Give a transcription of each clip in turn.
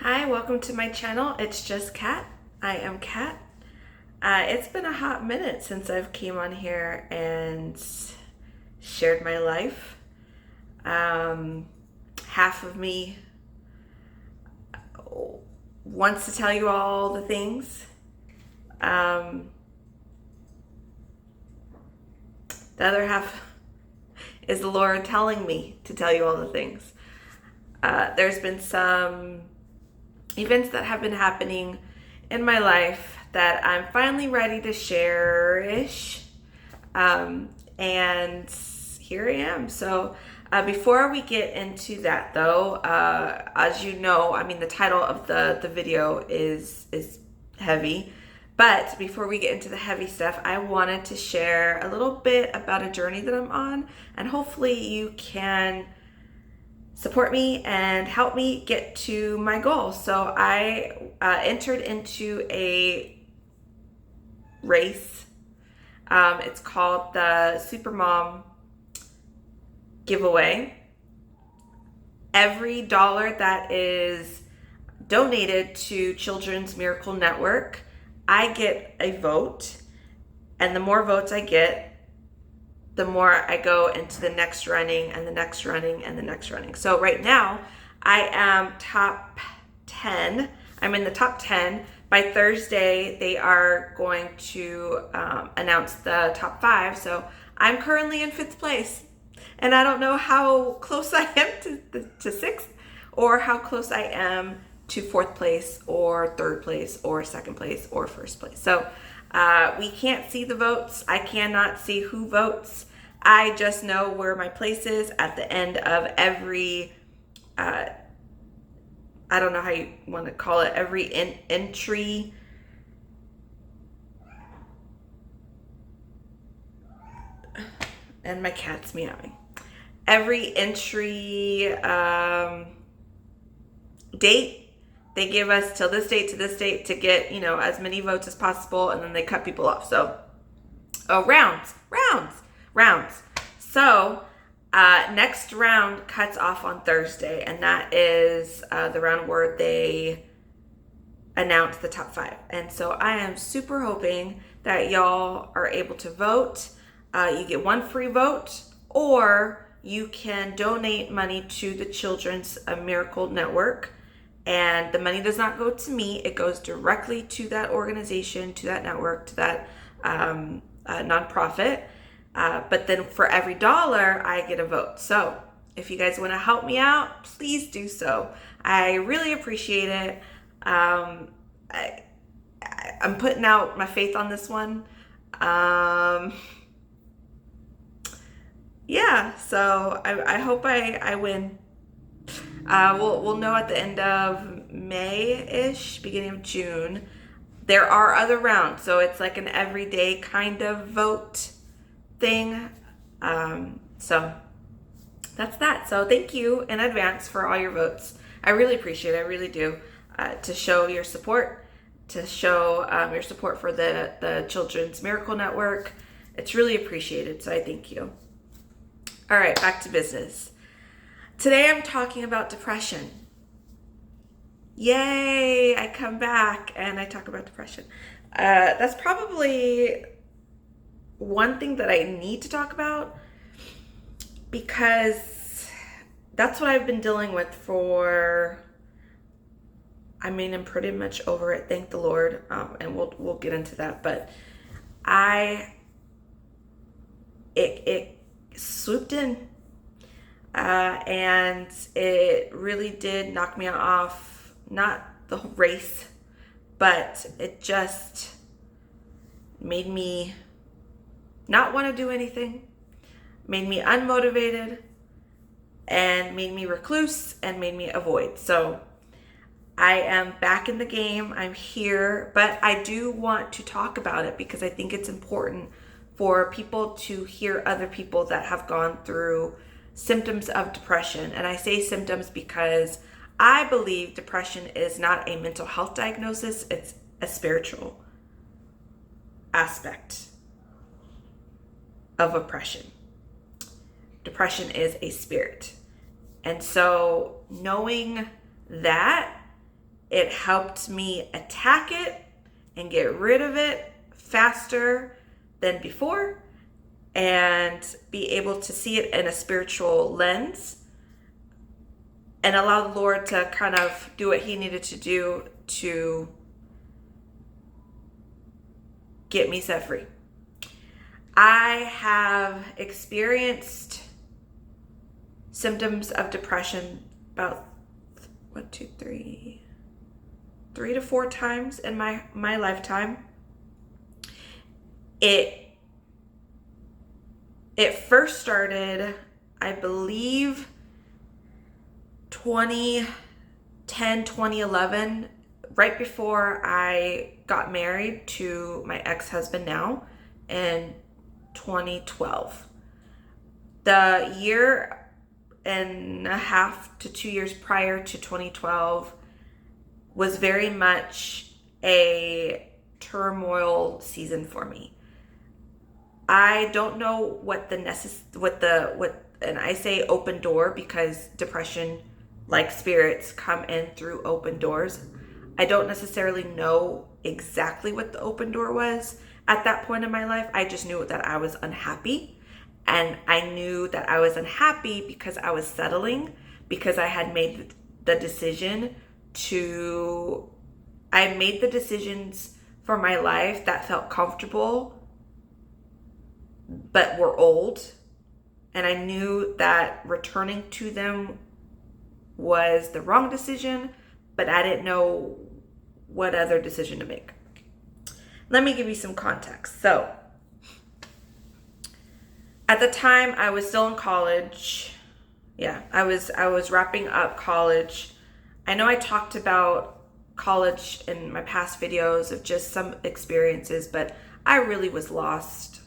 Hi, welcome to my channel. It's just Kat. I am Kat. It's been a hot minute since I've came on here and shared my life. Half of me wants to tell you all the things. The other half is the Lord telling me to tell you all the things. There's been some events that have been happening in my life that I'm finally ready to share-ish. And here I am. So before we get into that though, as you know, the title of the video is heavy. But before we get into the heavy stuff, I wanted to share a little bit about a journey that I'm on, and hopefully you can support me and help me get to my goal. So I entered into a race. It's called the Supermom giveaway. Every dollar that is donated to Children's Miracle Network, I get a vote, and the more votes I get, the more I go into the next running and the next running and the next running. So right now I am top 10. I'm in the top 10. By Thursday, they are going to announce the top 5. So I'm currently in 5th place. And I don't know how close I am to 6th, or how close I am to 4th place or 3rd place or 2nd place or 1st place. So we can't see the votes. I cannot see who votes. I just know where my place is at the end of every, I don't know how you want to call it, every entry. And my cat's meowing. Every entry date. They give us till this date to this date to get, as many votes as possible, and then they cut people off. So, rounds. So, next round cuts off on Thursday, and that is the round where they announce the top 5. And so I am super hoping that y'all are able to vote. You get 1 free vote, or you can donate money to the Children's Miracle Network. And the money does not go to me. It goes directly to that organization, to that network, to that nonprofit. But then for every dollar, I get a vote. So if you guys want to help me out, please do so. I really appreciate it. I'm putting out my faith on this one. Yeah, so I hope I win. We'll know at the end of May-ish, beginning of June. There are other rounds, so it's like an everyday kind of vote thing. So that's that. So thank you in advance for all your votes. I really appreciate it. I really do. To show your support, to show your support for the Children's Miracle Network. It's really appreciated, so I thank you. All right, back to business. Today I'm talking about depression. Yay, I come back and I talk about depression. That's probably one thing that I need to talk about, because that's what I've been dealing with I'm pretty much over it, thank the Lord, and we'll get into that. But it swooped in. And it really did knock me off, not the whole race, but it just made me not want to do anything, made me unmotivated, and made me recluse, and made me avoid. So I am back in the game. I'm here, but I do want to talk about it because I think it's important for people to hear other people that have gone through symptoms of depression. And I say symptoms because I believe depression is not a mental health diagnosis, it's a spiritual aspect of oppression. Depression is a spirit. And so knowing that It helped me attack it and get rid of it faster than before and be able to see it in a spiritual lens and allow the Lord to kind of do what he needed to do to get me set free. I have experienced symptoms of depression about 3 to 4 times in my lifetime. It first started, I believe, 2010, 2011, right before I got married to my ex-husband now in 2012. The year and a half to 2 years prior to 2012 was very much a turmoil season for me. I don't know what and I say open door because depression, like spirits, come in through open doors. I don't necessarily know exactly what the open door was at that point in my life. I just knew that I was unhappy, and I knew that I was unhappy because I was settling, because I had made the decision I made the decisions for my life that felt comfortable but were old, and I knew that returning to them was the wrong decision, but I didn't know what other decision to make. Let me give you some context. So, at the time I was still in college. Yeah, I was wrapping up college. I know I talked about college in my past videos of just some experiences, but I really was lost.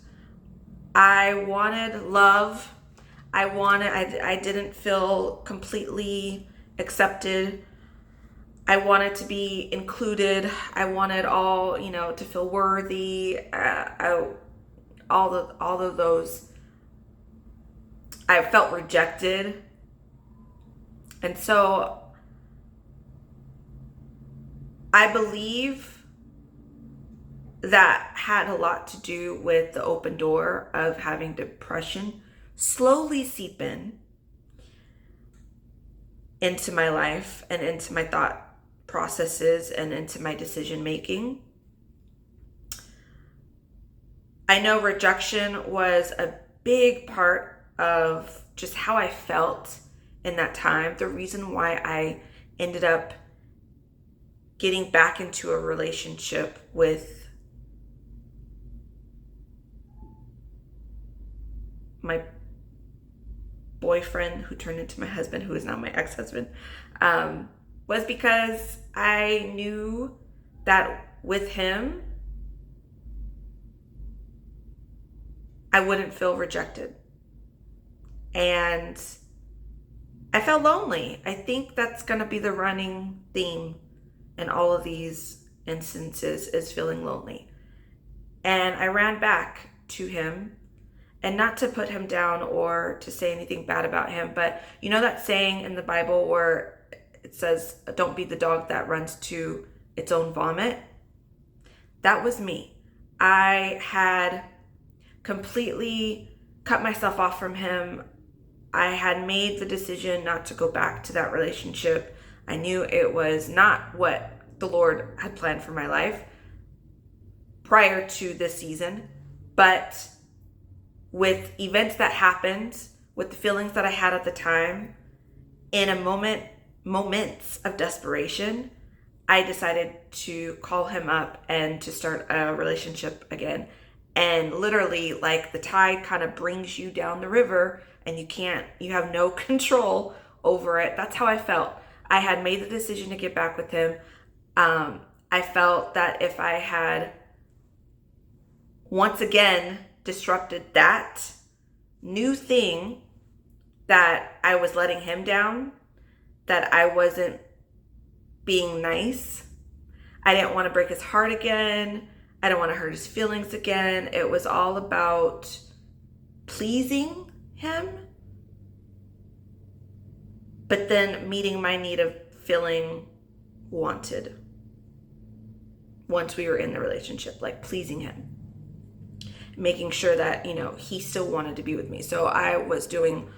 I wanted love. I didn't feel completely accepted. I wanted to be included. I wanted all, to feel worthy. All of those. I felt rejected. And so I believe that had a lot to do with the open door of having depression slowly seep into my life and into my thought processes and into my decision making. I know rejection was a big part of just how I felt in that time. The reason why I ended up getting back into a relationship with my boyfriend, who turned into my husband, who is now my ex-husband, was because I knew that with him, I wouldn't feel rejected. And I felt lonely. I think that's going to be the running theme in all of these instances, is feeling lonely. And I ran back to him, and not to put him down or to say anything bad about him, but you know that saying in the Bible where it says, don't be the dog that runs to its own vomit? That was me. I had completely cut myself off from him. I had made the decision not to go back to that relationship. I knew it was not what the Lord had planned for my life prior to this season, but with events that happened, with the feelings that I had at the time, in moments of desperation, I decided to call him up and to start a relationship again. And literally, like, the tide kind of brings you down the river and you have no control over it. That's how I felt. I had made the decision to get back with him. I felt that if I had once again disrupted that new thing, that I was letting him down, that I wasn't being nice. I didn't want to break his heart again. I didn't want to hurt his feelings again. It was all about pleasing him, but then meeting my need of feeling wanted once we were in the relationship, like pleasing him, making sure that, he still wanted to be with me. So I was doing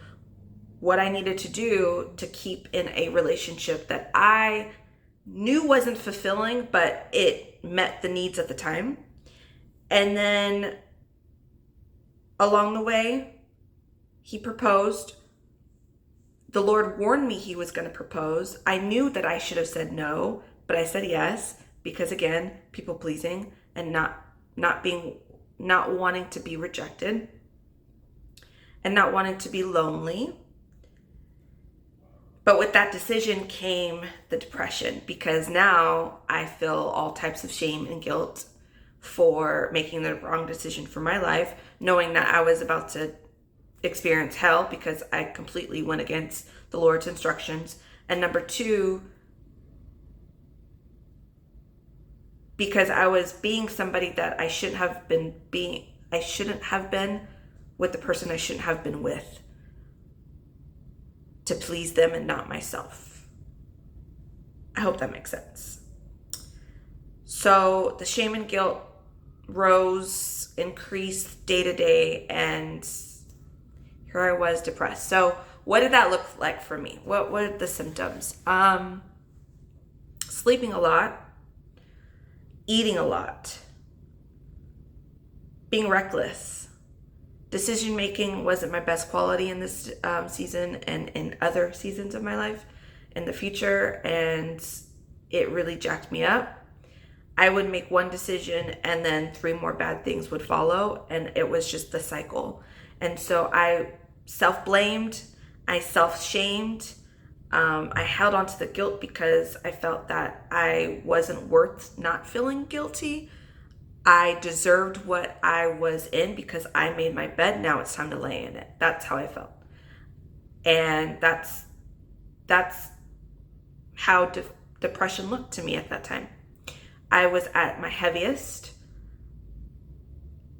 what I needed to do to keep in a relationship that I knew wasn't fulfilling, but it met the needs at the time. And then along the way, he proposed. The Lord warned me he was going to propose. I knew that I should have said no, but I said yes because, again, people pleasing and not wanting to be rejected and not wanting to be lonely. But with that decision came the depression, because now I feel all types of shame and guilt for making the wrong decision for my life, knowing that I was about to experience hell because I completely went against the Lord's instructions. And number two, because I was being somebody that I shouldn't have been with the person I shouldn't have been with, to please them and not myself. I hope that makes sense. So the shame and guilt increased day to day, and here I was depressed. So what did that look like for me? What were the symptoms? Sleeping a lot, eating a lot, being reckless. Decision making wasn't my best quality in this season and in other seasons of my life in the future, and it really jacked me up. I would make one decision and then 3 more bad things would follow, and it was just the cycle. And so I self-blamed, I self-shamed, I held on to the guilt because I felt that I wasn't worth not feeling guilty. I deserved what I was in because I made my bed. Now it's time to lay in it. That's how I felt. And that's how depression looked to me at that time. I was at my heaviest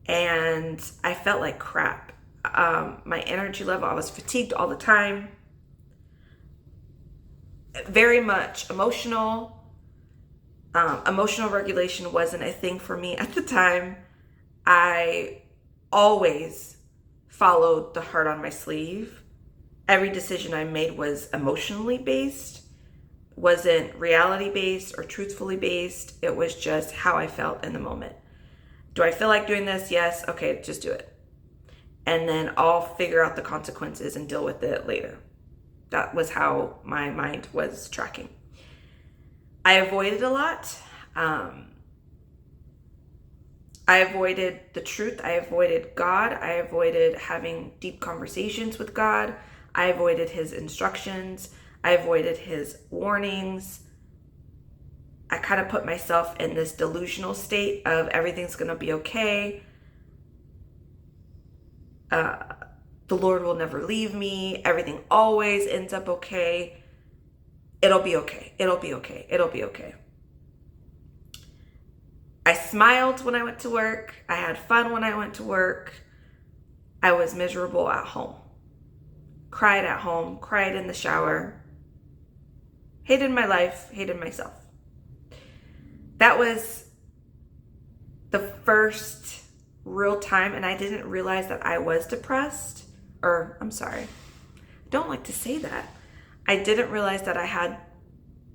and I felt like crap. My energy level, I was fatigued all the time. Very much emotional. Emotional regulation wasn't a thing for me at the time. I always followed the heart on my sleeve. Every decision I made was emotionally based, wasn't reality based or truthfully based. It was just how I felt in the moment. Do I feel like doing this? Yes. Okay, just do it. And then I'll figure out the consequences and deal with it later. That was how my mind was tracking. I avoided a lot. I avoided the truth. I avoided God. I avoided having deep conversations with God. I avoided his instructions. I avoided his warnings. I kind of put myself in this delusional state of everything's going to be okay. The Lord will never leave me. Everything always ends up okay. It'll be okay. It'll be okay. It'll be okay. I smiled when I went to work. I had fun when I went to work. I was miserable at home. Cried at home. Cried in the shower. Hated my life. Hated myself. That was the first real time, and I didn't realize that I was depressed. I don't like to say that. I didn't realize that I had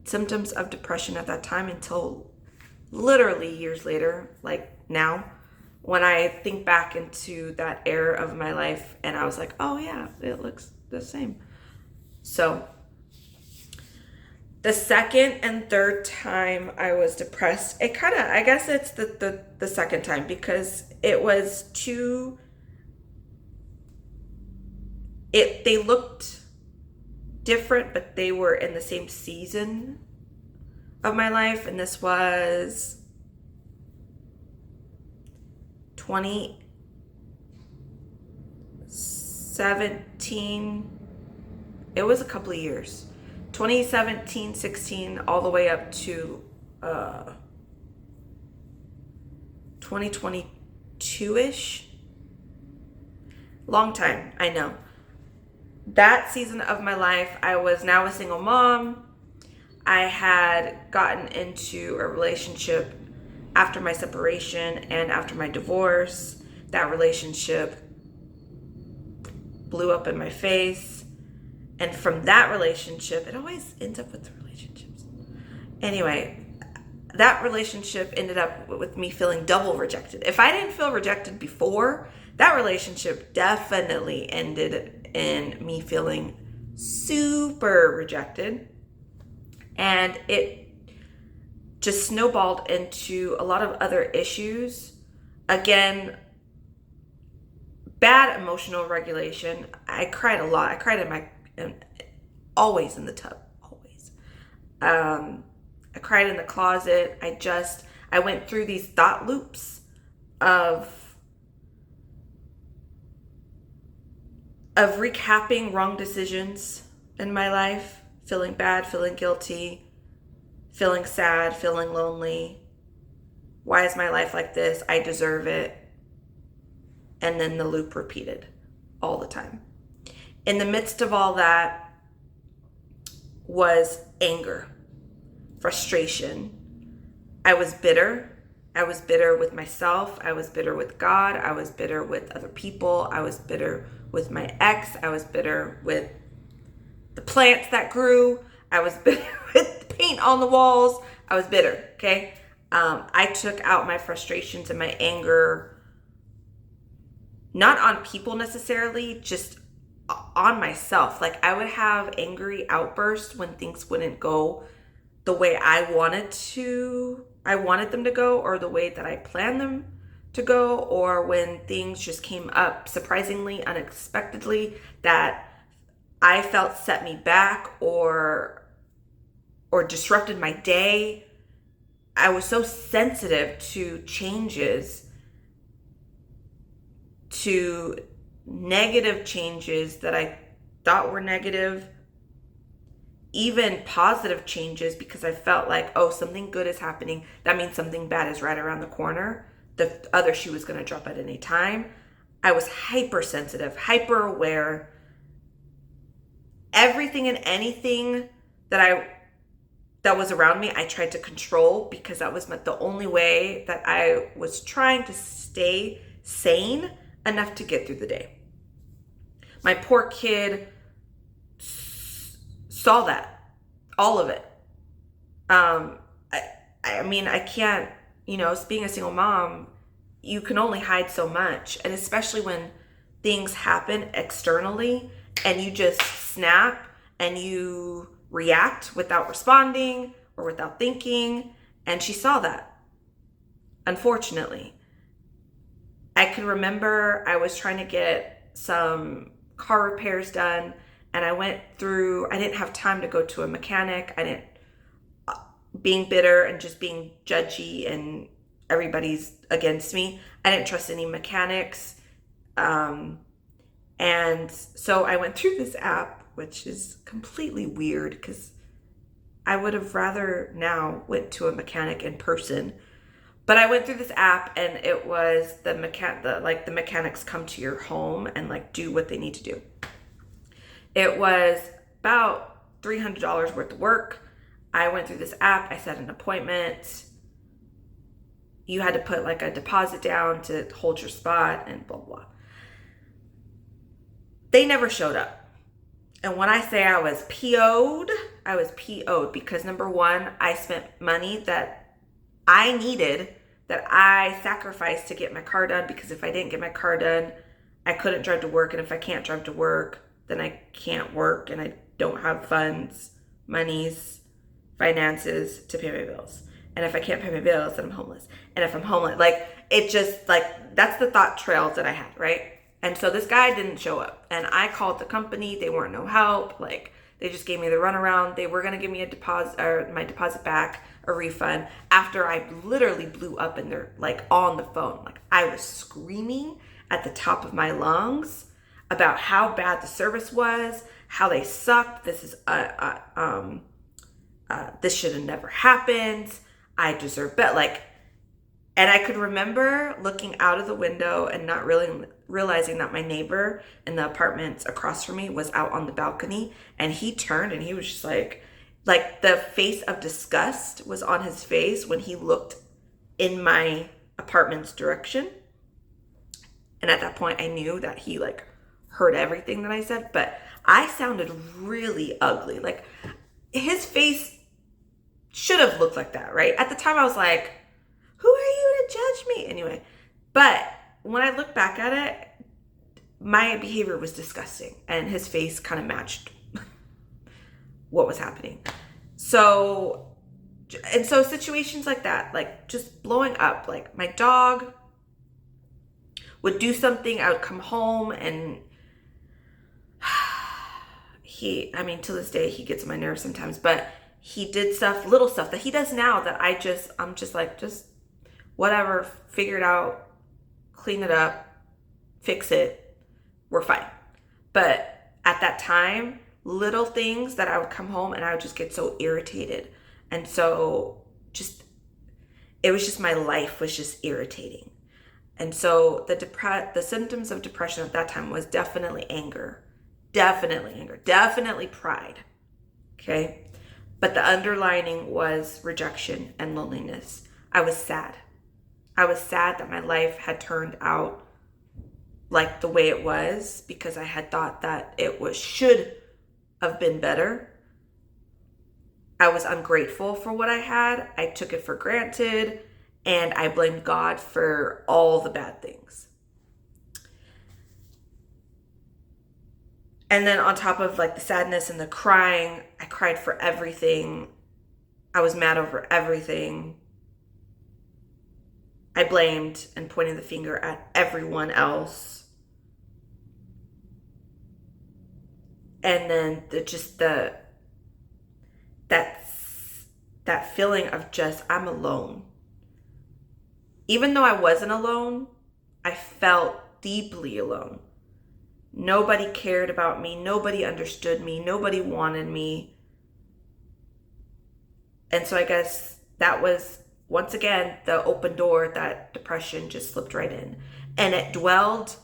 symptoms of depression at that time until literally years later, like now, when I think back into that era of my life and I was like, oh yeah, it looks the same. So the second and third time I was depressed, I guess it's the second time, because it was they looked different, but they were in the same season of my life. And this was 2017. It was a couple of years. 2017, 16, all the way up to 2022-ish. Long time, I know. That season of my life, I was now a single mom. I had gotten into a relationship after my separation and after my divorce. That relationship blew up in my face. And from that relationship, it always ends up with relationships. Anyway, that relationship ended up with me feeling double rejected. If I didn't feel rejected before, that relationship definitely ended in me feeling super rejected. And it just snowballed into a lot of other issues. Again, bad emotional regulation. I cried a lot. I cried always in the tub, always. I cried in the closet. I went through these thought loops of recapping wrong decisions in my life, feeling bad, feeling guilty, feeling sad, feeling lonely. Why is my life like this? I deserve it. And then the loop repeated all the time. In the midst of all that was anger, frustration. I was bitter. I was bitter with myself. I was bitter with God. I was bitter with other people. I was bitter with my ex. I was bitter with the plants that grew. I was bitter with the paint on the walls. I was bitter, okay? I took out my frustrations and my anger, not on people necessarily, just on myself. Like, I would have angry outbursts when things wouldn't go the way I wanted them to go, or the way that I planned them to go, or when things just came up surprisingly, unexpectedly, that I felt set me back or disrupted my day. I was so sensitive to changes, to negative changes that I thought were negative, even positive changes, because I felt like, oh, something good is happening. That means something bad is right around the corner. The other shoe was going to drop at any time. I was hypersensitive, hyper aware. Everything and anything that was around me, I tried to control, because that was the only way that I was trying to stay sane enough to get through the day. My poor kid saw that, all of it. I mean, I can't, being a single mom, you can only hide so much. And especially when things happen externally and you just snap and you react without responding or without thinking. And she saw that, unfortunately. I can remember I was trying to get some car repairs done, and I didn't have time to go to a mechanic. Being bitter and just being judgy and everybody's against me, I didn't trust any mechanics. And so I went through this app, which is completely weird, because I would have rather now went to a mechanic in person. But I went through this app, and it was the mechanics come to your home and do what they need to do. It was about $300 worth of work. I went through this app. I set an appointment. You had to put a deposit down to hold your spot and blah, blah. They never showed up. And when I say I was PO'd, I was PO'd because, number one, I spent money that I needed, that I sacrificed to get my car done, because if I didn't get my car done, I couldn't drive to work. And if I can't drive to work, then I can't work, and I don't have funds, monies, finances to pay my bills. And if I can't pay my bills, then I'm homeless. And if I'm homeless, that's the thought trails that I had, right? And so this guy didn't show up, and I called the company. They weren't no help. They just gave me the runaround. They were going to give me a deposit, or my deposit back, a refund, after I literally blew up in their, on the phone. I was screaming at the top of my lungs about how bad the service was, how they sucked. This is, this should have never happened. I deserve better. And I could remember looking out of the window and not really realizing that my neighbor in the apartments across from me was out on the balcony, and he turned and he was just Like the face of disgust was on his face when he looked in my apartment's direction. And at that point I knew that he like heard everything that I said, but I sounded really ugly. Like his face should have looked like that, right? At the time I was like, who are you to judge me? Anyway, but when I look back at it, my behavior was disgusting and his face kind of matched what was happening. So situations like that, like just blowing up, like my dog would do something, I would come home and to this day, he gets on my nerves sometimes, but he did little stuff that he does now that I'm just like, just whatever, figure it out, clean it up, fix it, we're fine. But at that time, little things that I would come home and I would just get so irritated. And so it was just, my life was just irritating. And so the symptoms of depression at that time was definitely anger, definitely pride. Okay. But the underlining was rejection and loneliness. I was sad. I was sad that my life had turned out like the way it was, because I had thought that should have been better. I was ungrateful for what I had. I took it for granted, and I blamed God for all the bad things. And then on top of like the sadness and the crying, I cried for everything. I was mad over everything. I blamed and pointed the finger at everyone else. And then that feeling of just, I'm alone. Even though I wasn't alone, I felt deeply alone. Nobody cared about me. Nobody understood me. Nobody wanted me. And so I guess that was, once again, the open door that depression just slipped right in. And it dwelled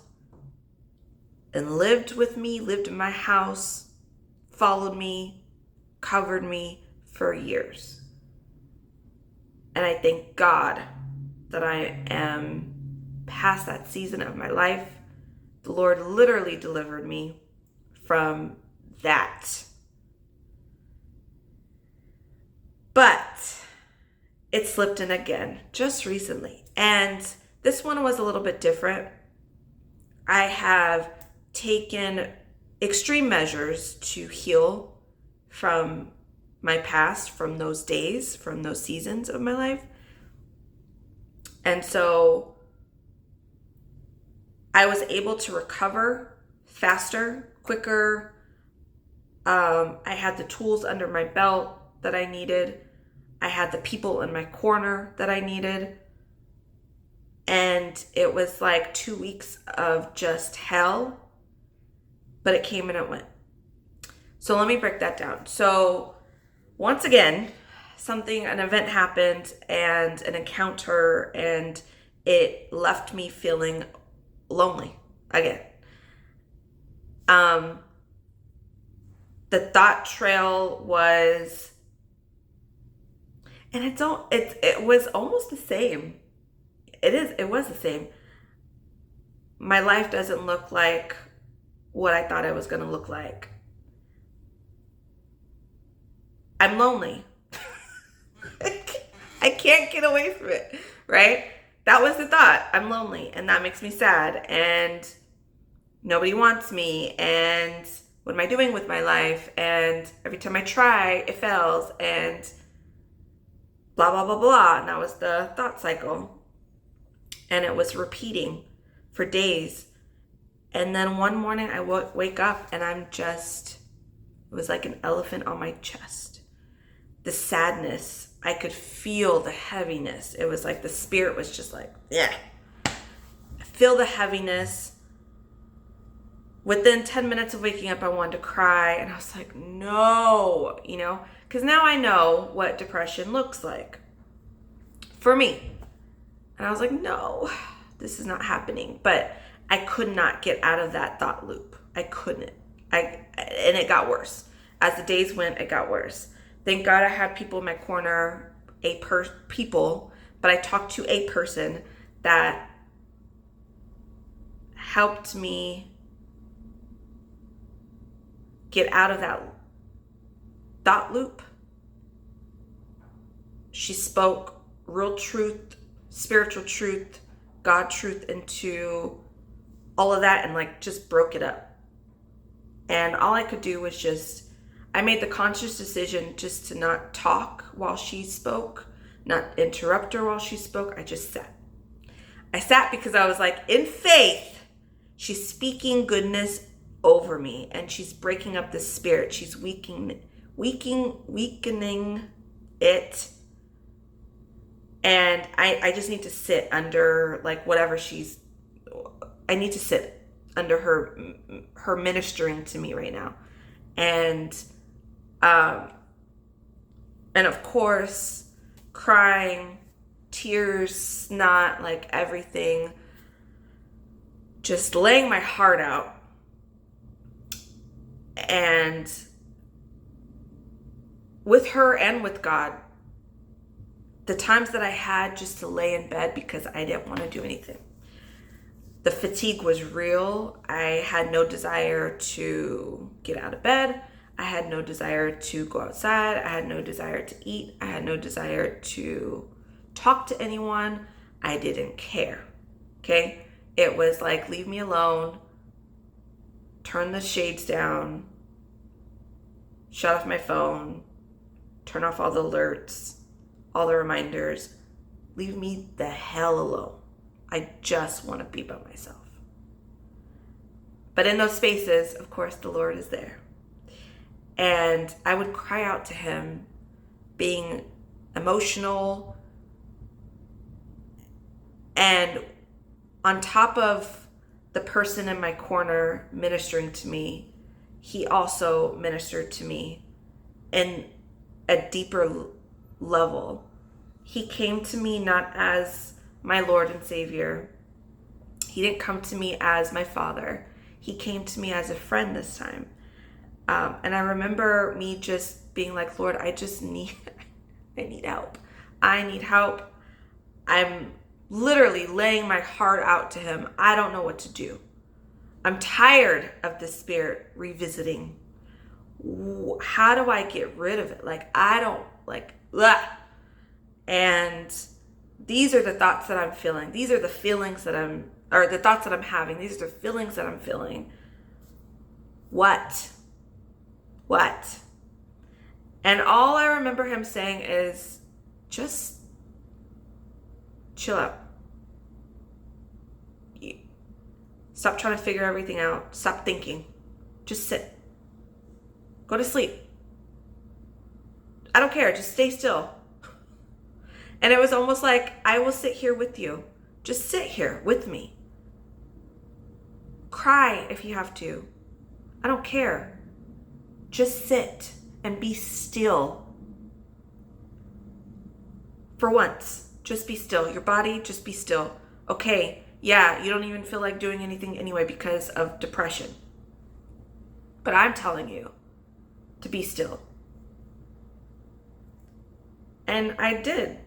and lived with me, lived in my house, followed me, covered me for years. And I thank God that I am past that season of my life. The Lord literally delivered me from that. But it slipped in again just recently. And this one was a little bit different. I have taken extreme measures to heal from my past, from those days, from those seasons of my life. And so I was able to recover faster, quicker. I had the tools under my belt that I needed. I had the people in my corner that I needed. And it was like 2 weeks of just hell, but it came and it went. So let me break that down. So once again, an event happened and an encounter, and it left me feeling lonely again. The thought trail was, and it was almost the same. It was the same. My life doesn't look like what I thought it was going to look like. I'm lonely. I can't get away from it, right? That was the thought. I'm lonely, and that makes me sad, and nobody wants me, and what am I doing with my life? And every time I try, it fails, and blah, blah, blah, blah. And that was the thought cycle. And it was repeating for days. And then one morning I wake up and it was like an elephant on my chest. The sadness, I could feel the heaviness. It was like the spirit was just like, yeah. I feel the heaviness. Within 10 minutes of waking up, I wanted to cry. And I was like, no, because now I know what depression looks like for me. And I was like, no, this is not happening. But I could not get out of that thought loop. I couldn't. And it got worse. As the days went, it got worse. Thank God I had people in my corner, but I talked to a person that helped me get out of that thought loop. She spoke real truth, spiritual truth, God truth into all of that, and like just broke it up. And all I could do was I made the conscious decision just to not talk while she spoke, not interrupt her while she spoke. I just sat. I sat because I was like, in faith, she's speaking goodness over me, and she's breaking up the spirit. She's weakening it. And I just need to sit under like whatever I need to sit under her ministering to me right now. And of course, crying, tears, snot, like everything, just laying my heart out. And with her and with God, the times that I had just to lay in bed because I didn't want to do anything. The fatigue was real. I had no desire to get out of bed. I had no desire to go outside. I had no desire to eat. I had no desire to talk to anyone. I didn't care. Okay? It was like, leave me alone. Turn the shades down. Shut off my phone. Turn off all the alerts, all the reminders. Leave me the hell alone. I just want to be by myself. But in those spaces, of course, the Lord is there. And I would cry out to him, being emotional. And on top of the person in my corner ministering to me, he also ministered to me in a deeper level. He came to me not as my Lord and Savior. He didn't come to me as my father. He came to me as a friend this time. And I remember me just being like, Lord, I need help. I need help. I'm literally laying my heart out to him. I don't know what to do. I'm tired of the spirit revisiting. How do I get rid of it? And these are the thoughts that I'm feeling. These are the feelings the thoughts that I'm having. These are the feelings that I'm feeling. What? And all I remember him saying is, just chill out. Stop trying to figure everything out. Stop thinking. Just sit. Go to sleep. I don't care. Just stay still. And it was almost like, I will sit here with you. Just sit here with me. Cry if you have to. I don't care. Just sit and be still. For once, just be still. Your body, just be still. Okay, yeah, you don't even feel like doing anything anyway because of depression. But I'm telling you to be still. And I did.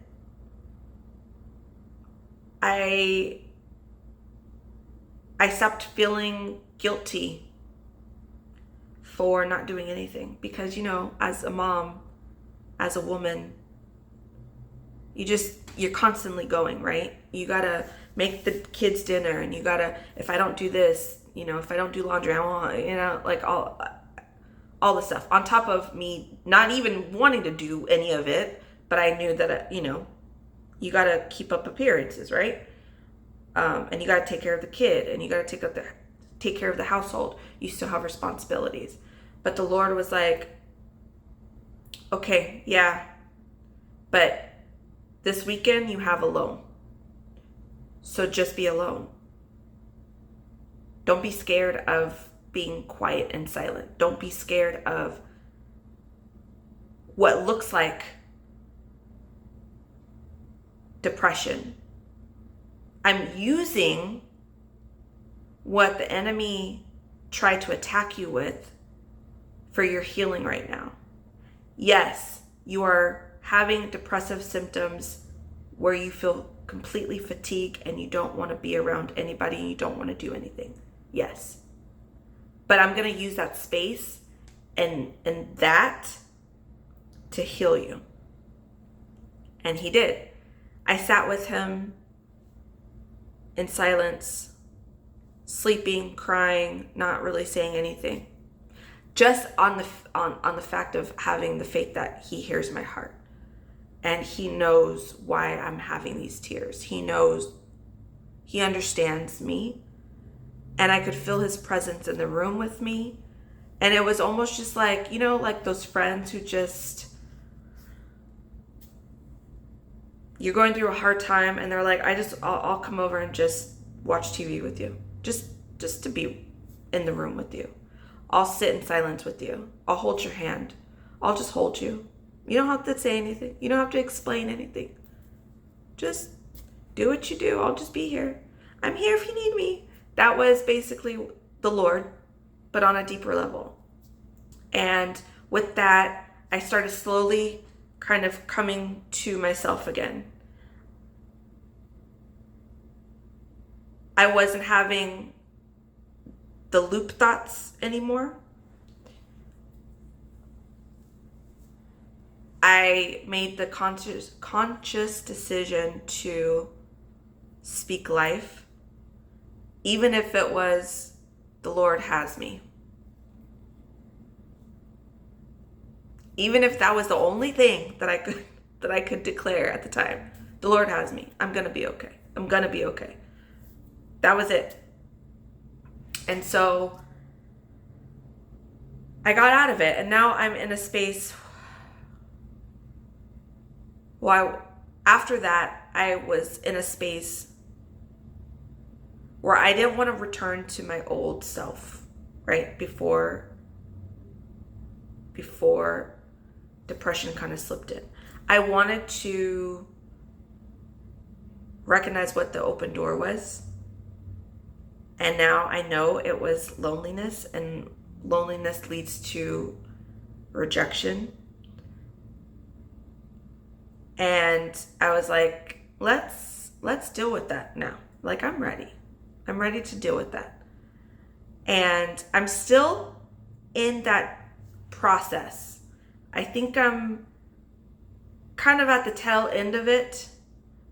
I stopped feeling guilty for not doing anything because, as a mom, as a woman, you're constantly going, right? You gotta make the kids dinner, and you gotta, if I don't do this, if I don't do laundry, I want, like all the stuff on top of me not even wanting to do any of it. But I knew that, you gotta keep up appearances, right? And you gotta take care of the kid, and you gotta take care of the household. You still have responsibilities. But the Lord was like, okay, yeah, but this weekend you have alone. So just be alone. Don't be scared of being quiet and silent. Don't be scared of what looks like depression. I'm using what the enemy tried to attack you with for your healing right now. Yes, you are having depressive symptoms where you feel completely fatigued and you don't want to be around anybody and you don't want to do anything. Yes. But I'm going to use that space and that to heal you. And he did. I sat with him in silence, sleeping, crying, not really saying anything. Just on the fact of having the faith that he hears my heart. And he knows why I'm having these tears. He knows, he understands me. And I could feel his presence in the room with me. And it was almost just like, you know, like those friends who just, you're going through a hard time and they're like, I'll come over and just watch TV with you. Just to be in the room with you. I'll sit in silence with you. I'll hold your hand. I'll just hold you. You don't have to say anything. You don't have to explain anything. Just do what you do. I'll just be here. I'm here if you need me. That was basically the Lord, but on a deeper level. And with that, I started slowly kind of coming to myself again. I wasn't having the loop thoughts anymore. I made the conscious decision to speak life, even if it was, the Lord has me. Even if that was the only thing that I could declare at the time. The Lord has me. I'm going to be okay. I'm going to be okay. That was it. And so I got out of it, and now I'm in a space. Well, after that, I was in a space where I didn't want to return to my old self, right? Before depression kind of slipped in. I wanted to recognize what the open door was. And now I know it was loneliness, and loneliness leads to rejection. And I was like, let's deal with that now. Like, I'm ready. I'm ready to deal with that. And I'm still in that process. I think I'm kind of at the tail end of it,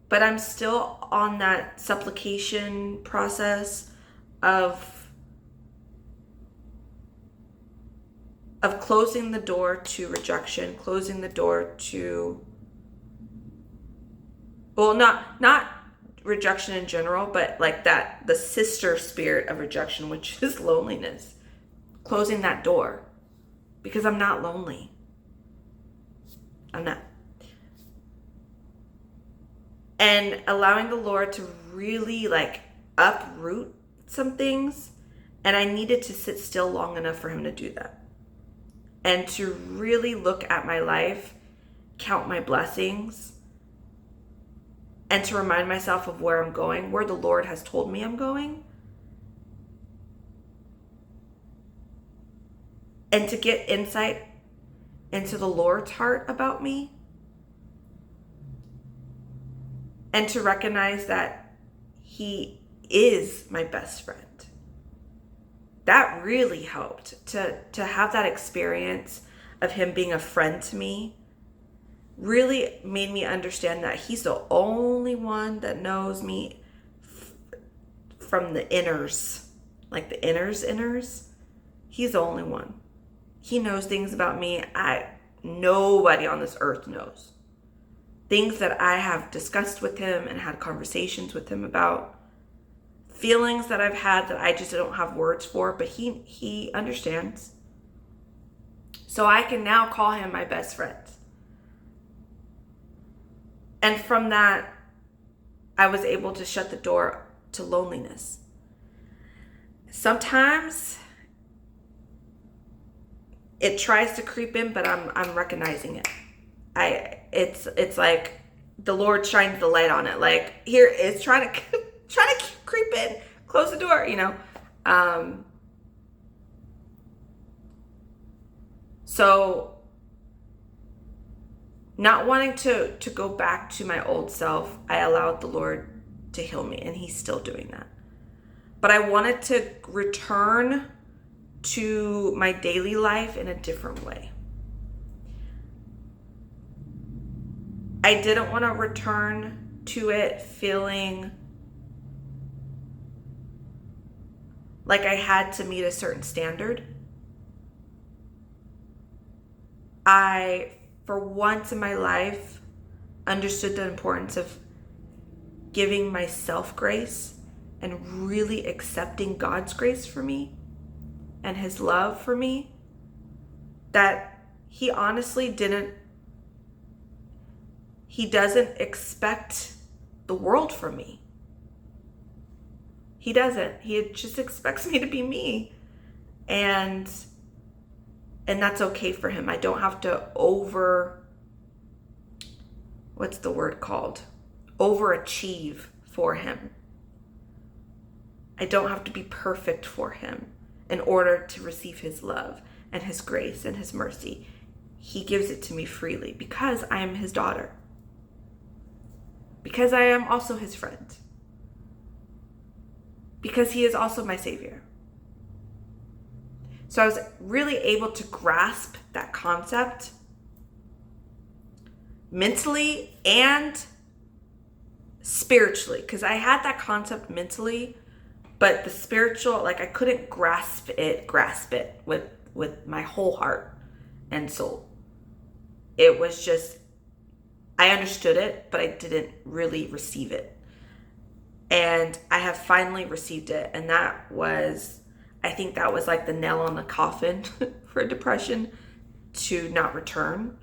but I'm still on that supplication process of closing the door to rejection, closing the door to, well, not rejection in general, but like that, the sister spirit of rejection, which is loneliness. Closing that door, because I'm not lonely. I'm not. And allowing the Lord to really like uproot some things. And I needed to sit still long enough for him to do that. And to really look at my life, count my blessings, and to remind myself of where I'm going, where the Lord has told me I'm going. And to get insight into the Lord's heart about me. And to recognize that he is my best friend. That really helped to have that experience of him being a friend to me. Really made me understand that he's the only one that knows me from the inners, like the inners. He's the only one. He knows things about me nobody on this earth knows. Things that I have discussed with him and had conversations with him about. Feelings that I've had that I just don't have words for, but he understands. So I can now call him my best friend. And from that, I was able to shut the door to loneliness. Sometimes it tries to creep in, but I'm recognizing it. It's like the Lord shines the light on it. Like, here it's trying to creep in, close the door, you know. So not wanting to go back to my old self, I allowed the Lord to heal me, and he's still doing that. But I wanted to return to my daily life in a different way. I didn't want to return to it feeling like I had to meet a certain standard. I, for once in my life, understood the importance of giving myself grace and really accepting God's grace for me and his love for me, that he honestly he doesn't expect the world from me. He doesn't. He just expects me to be me. And that's okay for him. I don't have to overachieve for him. I don't have to be perfect for him in order to receive his love and his grace and his mercy. He gives it to me freely because I am his daughter. Because I am also his friend. Because he is also my Savior. So I was really able to grasp that concept mentally and spiritually. Because I had that concept mentally, but the spiritual, like I couldn't grasp it with my whole heart and soul. It was just, I understood it, but I didn't really receive it. And I have finally received it. And I think that was like the nail on the coffin for depression, to not return.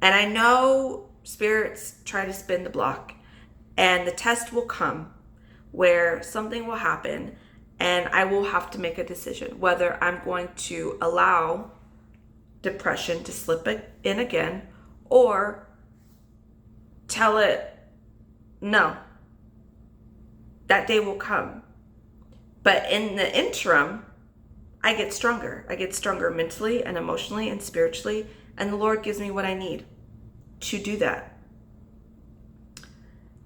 And I know spirits try to spin the block, and the test will come where something will happen and I will have to make a decision whether I'm going to allow depression to slip in again or tell it no. That day will come. But in the interim, I get stronger. I get stronger mentally and emotionally and spiritually. And the Lord gives me what I need to do that.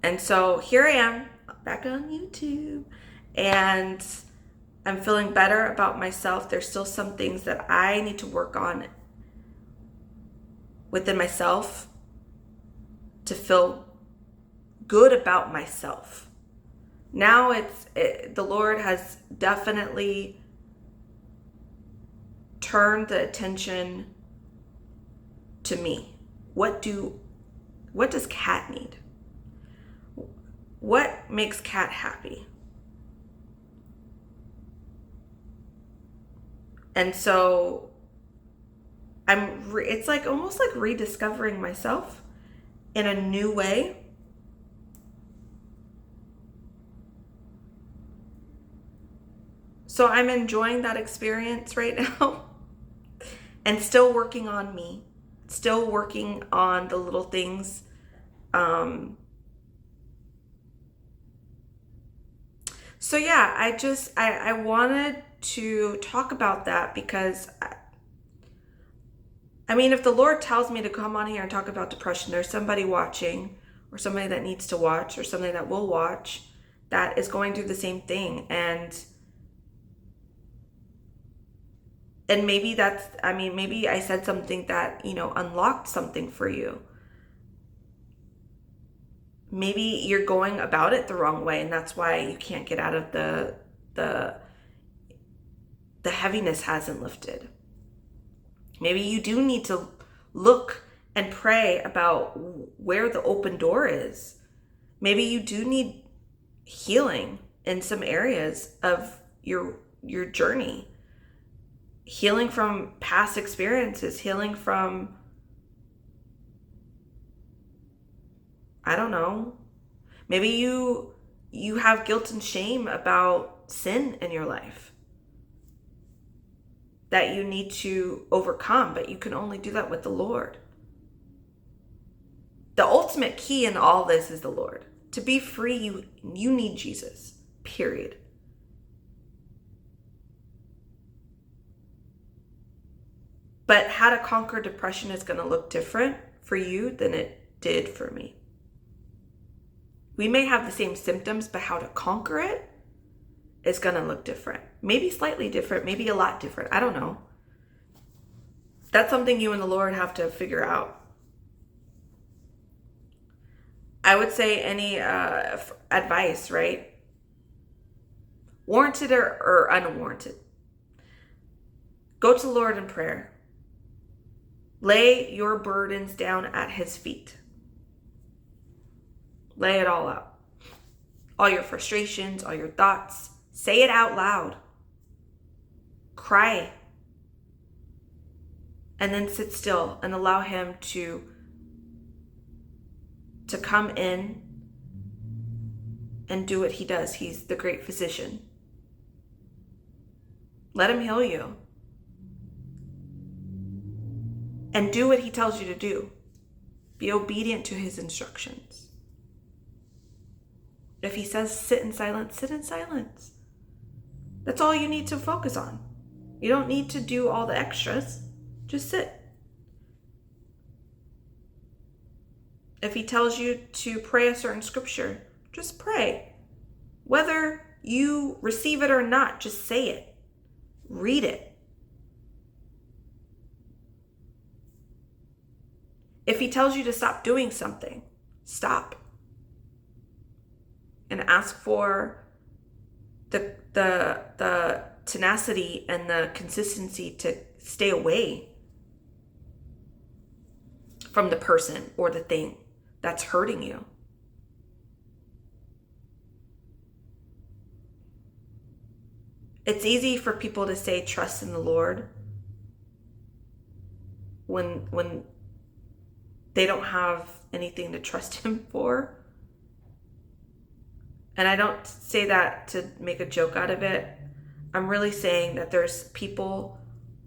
And so here I am back on YouTube. And I'm feeling better about myself. There's still some things that I need to work on within myself to feel good about myself. Now the Lord has definitely turned the attention to me. What does Kat need? What makes Kat happy? And so it's like almost like rediscovering myself in a new way. So I'm enjoying that experience right now and still working on me, still working on the little things. So yeah, I wanted to talk about that because I mean, if the Lord tells me to come on here and talk about depression, there's somebody watching or somebody that needs to watch or somebody that will watch that is going through the same thing. And maybe maybe I said something that, unlocked something for you. Maybe you're going about it the wrong way, and that's why you can't get out of the heaviness hasn't lifted. Maybe you do need to look and pray about where the open door is. Maybe you do need healing in some areas of your journey. Healing from past experiences, healing from, I don't know, maybe you have guilt and shame about sin in your life that you need to overcome, but you can only do that with the Lord. The ultimate key in all this is the Lord. To be free, you need Jesus, period. But how to conquer depression is going to look different for you than it did for me. We may have the same symptoms, but how to conquer it is going to look different. Maybe slightly different, maybe a lot different. I don't know. That's something you and the Lord have to figure out. I would say any advice, right? Warranted or unwarranted. Go to the Lord in prayer. Lay your burdens down at his feet. Lay it all out. All your frustrations, all your thoughts. Say it out loud. Cry. And then sit still and allow him to come in and do what he does. He's the great physician. Let him heal you. And do what he tells you to do. Be obedient to his instructions. If he says sit in silence, sit in silence. That's all you need to focus on. You don't need to do all the extras. Just sit. If he tells you to pray a certain scripture, just pray. Whether you receive it or not, just say it. Read it. If he tells you to stop doing something, stop. And ask for the tenacity and the consistency to stay away from the person or the thing that's hurting you. It's easy for people to say trust in the Lord when they don't have anything to trust him for. And I don't say that to make a joke out of it. I'm really saying that there's people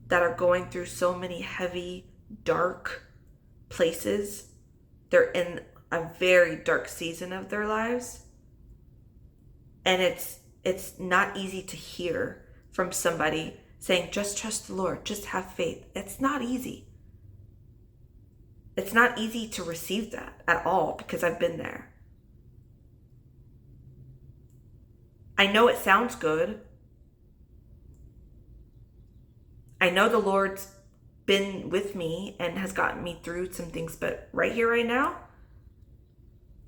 that are going through so many heavy, dark places. They're in a very dark season of their lives. And it's not easy to hear from somebody saying, just trust the Lord, just have faith. It's not easy. It's not easy to receive that at all because I've been there. I know it sounds good. I know the Lord's been with me and has gotten me through some things, but right here, right now,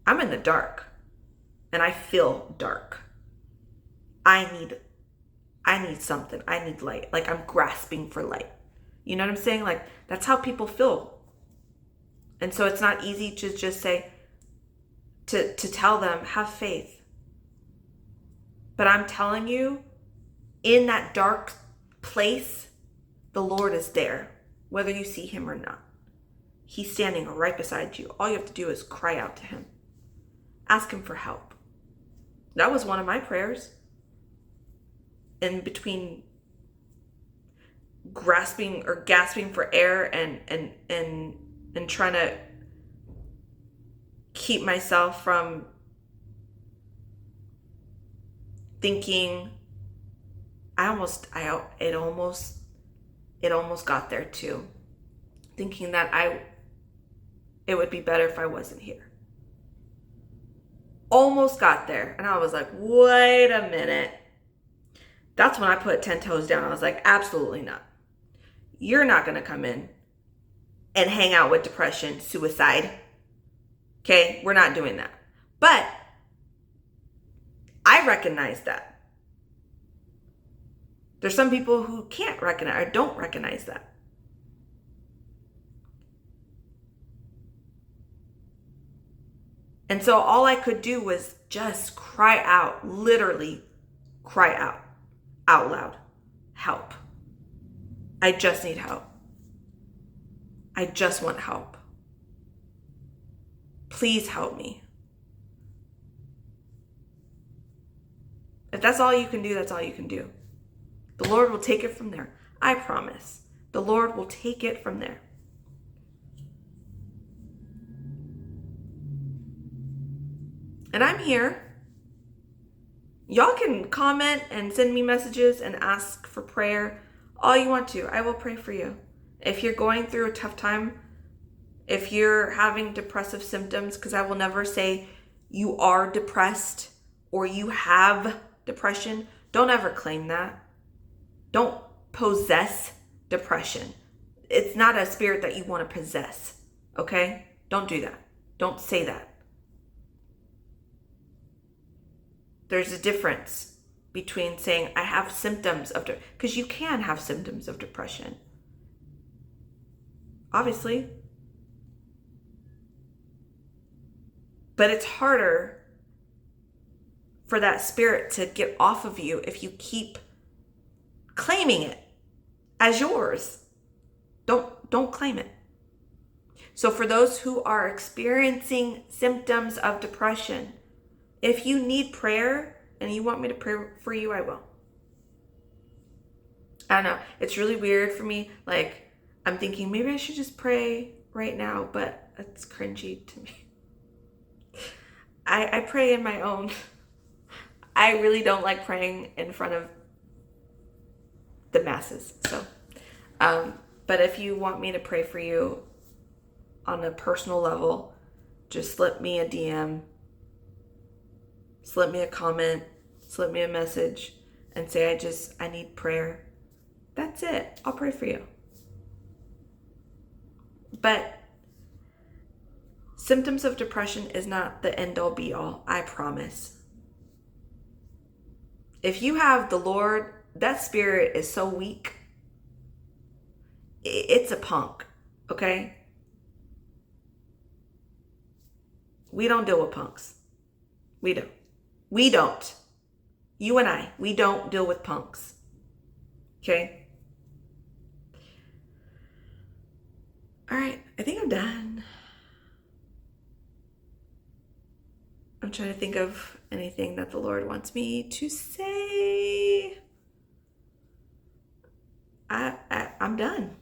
I'm in the dark and I feel dark. I need something. I need light. Like I'm grasping for light. You know what I'm saying? Like that's how people feel. And so it's not easy to just say, to tell them, have faith. But I'm telling you, in that dark place, the Lord is there, whether you see him or not. He's standing right beside you. All you have to do is cry out to him. Ask him for help. That was one of my prayers. In between grasping or gasping for air and trying to keep myself from thinking, it almost got there too. Thinking that it would be better if I wasn't here. Almost got there. And I was like, wait a minute. That's when I put 10 toes down. I was like, absolutely not. You're not going to come in and hang out with depression, suicide. Okay? We're not doing that. But I recognize that. There's some people who can't recognize or don't recognize that. And so all I could do was just cry out, literally cry out loud. Help. I just need help. I just want help. Please help me. If that's all you can do, that's all you can do. The Lord will take it from there. I promise. The Lord will take it from there. And I'm here. Y'all can comment and send me messages and ask for prayer all you want to. I will pray for you. If you're going through a tough time If you're having depressive symptoms, because I will never say you are depressed or you have depression, don't ever claim that. Don't possess depression. It's not a spirit that you want to possess, okay? Don't do that. Don't say that. There's a difference between saying I have symptoms of depression, because you can have symptoms of depression. Obviously. But it's harder for that spirit to get off of you if you keep claiming it as yours. Don't claim it. So for those who are experiencing symptoms of depression, if you need prayer and you want me to pray for you, I will. I don't know. It's really weird for me. Like, I'm thinking maybe I should just pray right now, but it's cringy to me. I pray in my own. I really don't like praying in front of the masses. So, but if you want me to pray for you on a personal level, just slip me a DM, slip me a comment, slip me a message, and say I need prayer. That's it. I'll pray for you. But symptoms of depression is not the end all be all, I promise. If you have the Lord, that spirit is so weak. It's a punk, okay? We don't deal with punks. We don't. You and I, we don't deal with punks. Okay? All right, I think I'm done. I'm trying to think of anything that the Lord wants me to say. I'm done.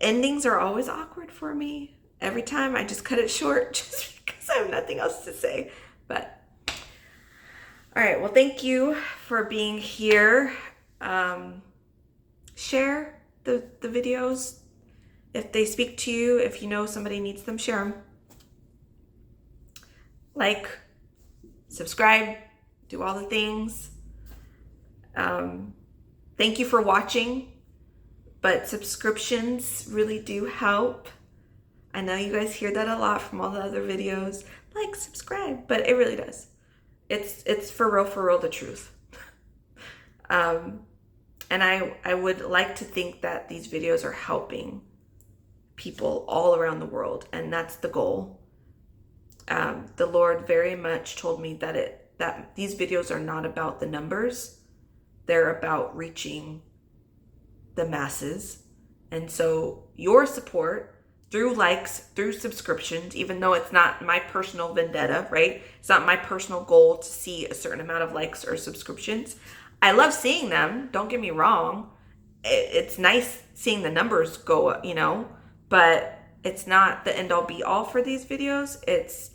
Endings are always awkward for me. Every time I just cut it short just because I have nothing else to say. But, all right, well, thank you for being here. Share the videos. If they speak to you, if you know somebody needs them, share them. Like, subscribe, do all the things. Thank you for watching, but subscriptions really do help. I know you guys hear that a lot from all the other videos. Like, subscribe, but it really does. It's for real the truth. And I would like to think that these videos are helping people all around the world, and that's the goal. The Lord very much told me that these videos are not about the numbers. They're about reaching the masses. And so your support through likes, through subscriptions, even though it's not my personal vendetta, right? It's not my personal goal to see a certain amount of likes or subscriptions. I love seeing them. Don't get me wrong. It's nice seeing the numbers go, but it's not the end all be all for these videos. It's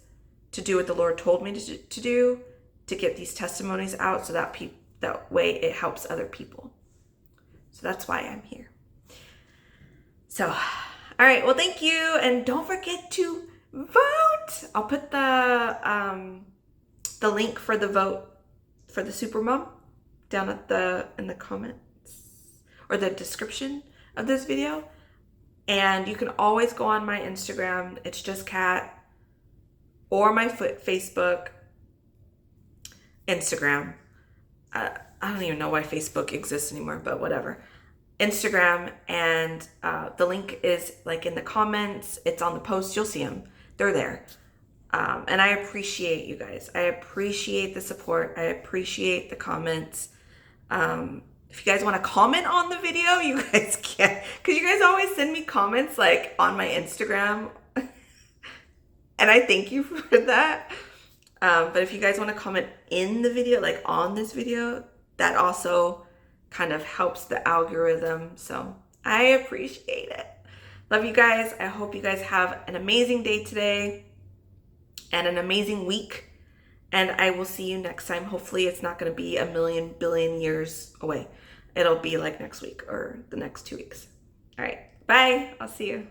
to do what the Lord told me to do, to get these testimonies out so that that way it helps other people. So that's why I'm here. So, all right. Well, thank you. And don't forget to vote. I'll put the link for the vote for the Supermom down in the comments or the description of this video. And you can always go on my Instagram. It's just Kat. Or my Facebook, Instagram. I don't even know why Facebook exists anymore, but whatever. Instagram, and the link is like in the comments. It's on the post. You'll see them. They're there. And I appreciate you guys. I appreciate the support. I appreciate the comments. If you guys want to comment on the video, you guys can. Because you guys always send me comments like on my Instagram. And I thank you for that. But if you guys want to comment in the video, like on this video, that also kind of helps the algorithm. So I appreciate it. Love you guys. I hope you guys have an amazing day today and an amazing week. And I will see you next time. Hopefully it's not going to be a million billion years away. It'll be like next week or the next 2 weeks. All right. Bye. I'll see you.